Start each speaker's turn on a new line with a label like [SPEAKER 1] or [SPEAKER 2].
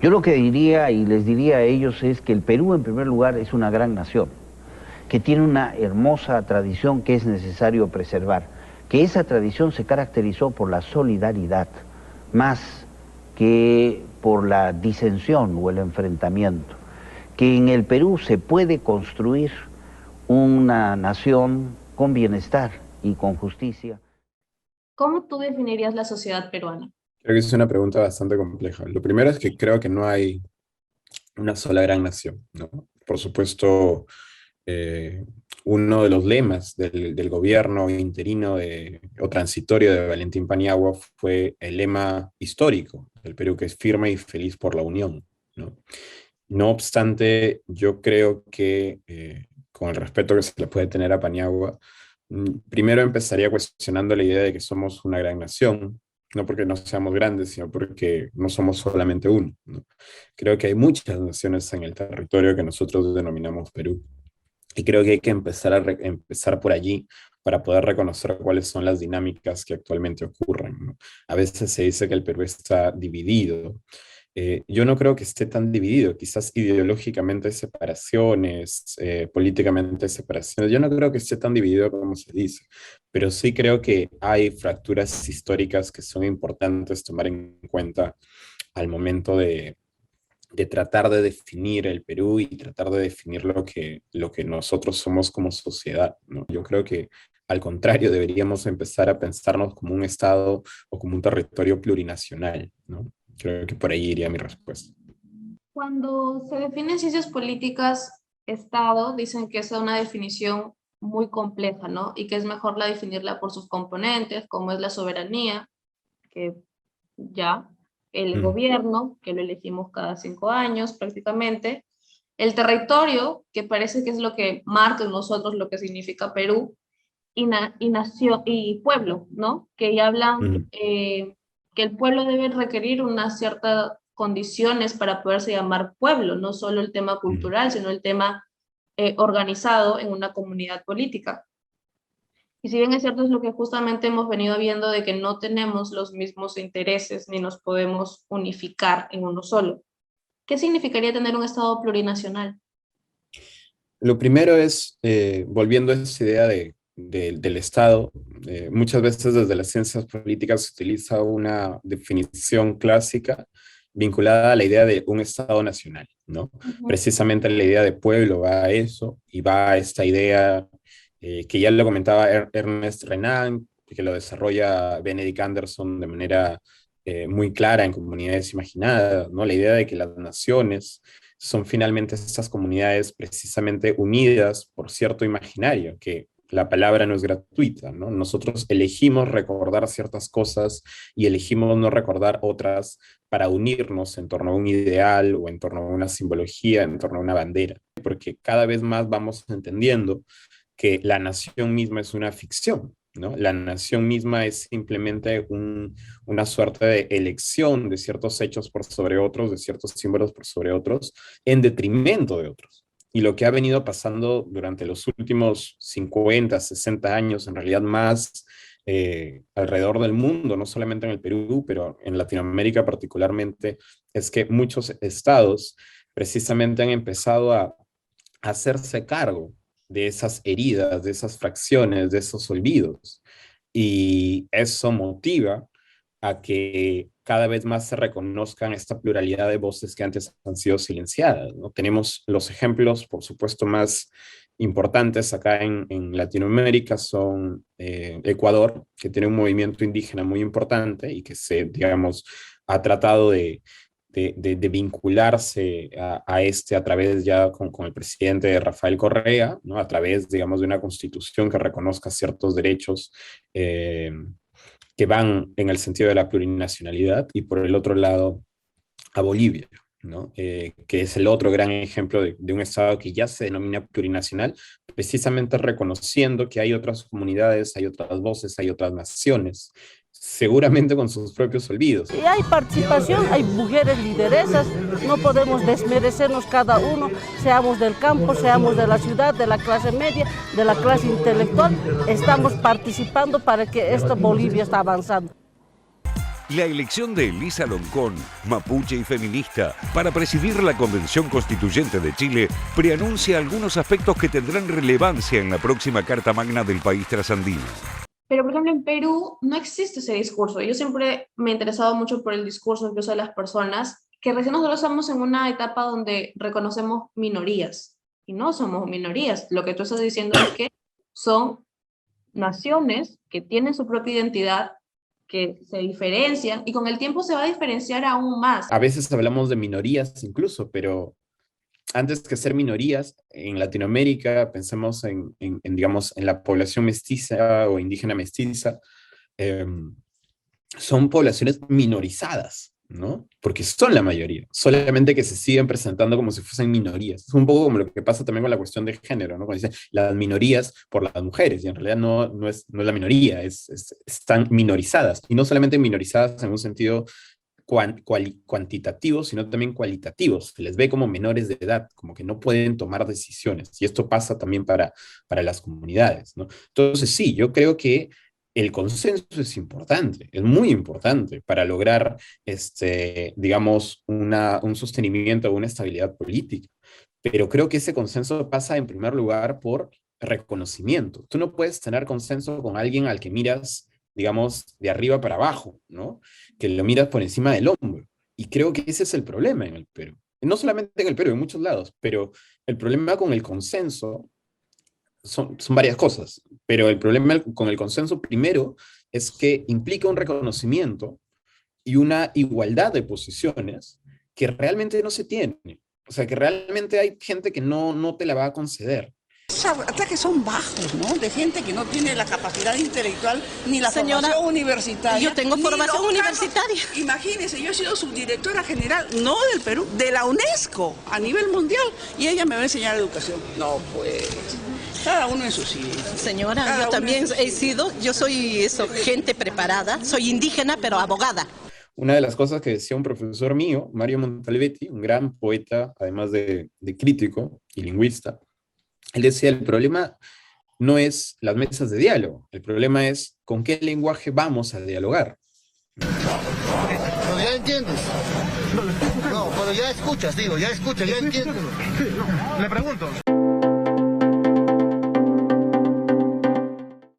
[SPEAKER 1] Yo lo que diría y les diría a ellos es que el Perú, en primer lugar, es una gran nación, que tiene una hermosa tradición que es necesario preservar, que esa tradición se caracterizó por la solidaridad, más que por la disensión o el enfrentamiento, que en el Perú se puede construir una nación con bienestar y con justicia.
[SPEAKER 2] ¿Cómo tú definirías la sociedad peruana?
[SPEAKER 3] Creo que es una pregunta bastante compleja. Lo primero es que creo que no hay una sola gran nación, ¿no? Por supuesto, eh, uno de los lemas del gobierno interino o transitorio de Valentín Paniagua fue el lema histórico del Perú, que es firme y feliz por la unión, ¿no? No obstante, yo creo que con el respeto que se le puede tener a Paniagua, primero empezaría cuestionando la idea de que somos una gran nación, no porque no seamos grandes, sino porque no somos solamente uno, ¿no? Creo que hay muchas naciones en el territorio que nosotros denominamos Perú. Y creo que hay que empezar por allí para poder reconocer cuáles son las dinámicas que actualmente ocurren, ¿no? A veces se dice que el Perú está dividido. Yo no creo que esté tan dividido, quizás ideológicamente hay separaciones, políticamente hay separaciones. Yo no creo que esté tan dividido como se dice, pero sí creo que hay fracturas históricas que son importantes tomar en cuenta al momento de tratar de definir el Perú y tratar de definir lo que nosotros somos como sociedad, ¿no? Yo creo que al contrario, deberíamos empezar a pensarnos como un estado o como un territorio plurinacional, ¿no? Creo que por ahí iría mi respuesta.
[SPEAKER 2] Cuando se definen ciencias políticas, Estado, dicen que es una definición muy compleja, ¿no? Y que es mejor definirla por sus componentes, como es la soberanía, que ya, el
[SPEAKER 3] Mm,
[SPEAKER 2] gobierno, que lo elegimos cada 5 años prácticamente, el territorio, que parece que es lo que marca en nosotros lo que significa Perú, y nación y pueblo, ¿no? Que ya hablan
[SPEAKER 3] mm,
[SPEAKER 2] que el pueblo debe requerir unas ciertas condiciones para poderse llamar pueblo, no solo el tema
[SPEAKER 3] mm.
[SPEAKER 2] cultural, sino el tema organizado en una comunidad política. Y si bien es cierto, es lo que justamente hemos venido viendo de que no tenemos los mismos intereses ni nos podemos unificar en uno solo. ¿Qué significaría tener un Estado plurinacional?
[SPEAKER 3] Lo primero es, volviendo a esa idea del Estado, muchas veces desde las ciencias políticas se utiliza una definición clásica vinculada a la idea de un Estado nacional, ¿no?
[SPEAKER 2] Ujú.
[SPEAKER 3] Precisamente la idea de pueblo va a eso y va a esta idea que ya lo comentaba Ernest Renan, que lo desarrolla Benedict Anderson de manera muy clara en Comunidades Imaginadas, ¿no? La idea de que las naciones son finalmente estas comunidades precisamente unidas por cierto imaginario, que la palabra no es gratuita, ¿no? Nosotros elegimos recordar ciertas cosas y elegimos no recordar otras para unirnos en torno a un ideal o en torno a una simbología, en torno a una bandera, porque cada vez más vamos entendiendo que la nación misma es una ficción, ¿no? La nación misma es simplemente una suerte de elección de ciertos hechos por sobre otros, de ciertos símbolos por sobre otros, en detrimento de otros. Y lo que ha venido pasando durante los últimos 50, 60 años, en realidad más alrededor del mundo, no solamente en el Perú, pero en Latinoamérica particularmente, es que muchos estados precisamente han empezado a hacerse cargo de esas heridas, de esas fracciones, de esos olvidos. Y eso motiva a que cada vez más se reconozcan esta pluralidad de voces que antes han sido silenciadas, ¿no? Tenemos los ejemplos, por supuesto, más importantes acá en Latinoamérica son Ecuador, que tiene un movimiento indígena muy importante y que se, digamos, ha tratado de vincularse a este a través ya con el presidente Rafael Correa, ¿no? A través, digamos, de una constitución que reconozca ciertos derechos eh, que van en el sentido de la plurinacionalidad, y por el otro lado a Bolivia, ¿no? Que es el otro gran ejemplo de un Estado que ya se denomina plurinacional, precisamente reconociendo que hay otras comunidades, hay otras voces, hay otras naciones, seguramente con sus propios olvidos.
[SPEAKER 4] Y hay participación, hay mujeres lideresas, no podemos desmerecernos cada uno, seamos del campo, seamos de la ciudad, de la clase media, de la clase intelectual, estamos participando para que esta Bolivia está avanzando.
[SPEAKER 5] La elección de Elisa Loncón, mapuche y feminista, para presidir la Convención Constituyente de Chile, preanuncia algunos aspectos que tendrán relevancia en la próxima Carta Magna del país trasandino.
[SPEAKER 2] Pero, por ejemplo, en Perú no existe ese discurso. Yo siempre me he interesado mucho por el discurso que usan las personas, que recién nosotros estamos en una etapa donde reconocemos minorías, y no somos minorías. Lo que tú estás diciendo es que son naciones que tienen su propia identidad, que se diferencian, y con el tiempo se va a diferenciar aún más.
[SPEAKER 3] A veces hablamos de minorías incluso, pero antes que ser minorías, en Latinoamérica, pensemos digamos, en la población mestiza o indígena mestiza, son poblaciones minorizadas, ¿no? Porque son la mayoría, solamente que se siguen presentando como si fuesen minorías. Es un poco como lo que pasa también con la cuestión de género, ¿no? Cuando dicen las minorías por las mujeres, y en realidad no es la minoría, están minorizadas, y no solamente minorizadas en un sentido cuantitativo, sino también cualitativo. Se les ve como menores de edad, como que no pueden tomar decisiones, y esto pasa también para las comunidades, ¿no? Entonces sí, yo creo que el consenso es importante, es muy importante para lograr, digamos, un sostenimiento o una estabilidad política. Pero creo que ese consenso pasa en primer lugar por reconocimiento. Tú no puedes tener consenso con alguien al que miras, digamos, de arriba para abajo, ¿no? Que lo miras por encima del hombro. Y creo que ese es el problema en el Perú. No solamente en el Perú, en muchos lados, pero el problema con el consenso son varias cosas, pero el problema con el consenso primero es que implica un reconocimiento y una igualdad de posiciones que realmente no se tiene. O sea, que realmente hay gente que no te la va a conceder.
[SPEAKER 6] Esos ataques son bajos, ¿no? De gente que no tiene la capacidad intelectual ni la formación universitaria.
[SPEAKER 7] Yo tengo formación universitaria.
[SPEAKER 6] Imagínese, yo he sido subdirectora general, no del Perú, de la UNESCO a nivel mundial, y ella me va a enseñar educación. No, pues... Cada uno en su sitio.
[SPEAKER 7] Señora, yo también he sido, yo soy gente preparada, soy indígena, pero abogada.
[SPEAKER 3] Una de las cosas que decía un profesor mío, Mario Montalbetti, un gran poeta, además de crítico y lingüista, él decía, el problema no es las mesas de diálogo, el problema es con qué lenguaje vamos a dialogar.
[SPEAKER 8] Pero ya entiendes. No, pero ya escuchas, digo, ya escuchas, ya entiendes.
[SPEAKER 9] Le pregunto.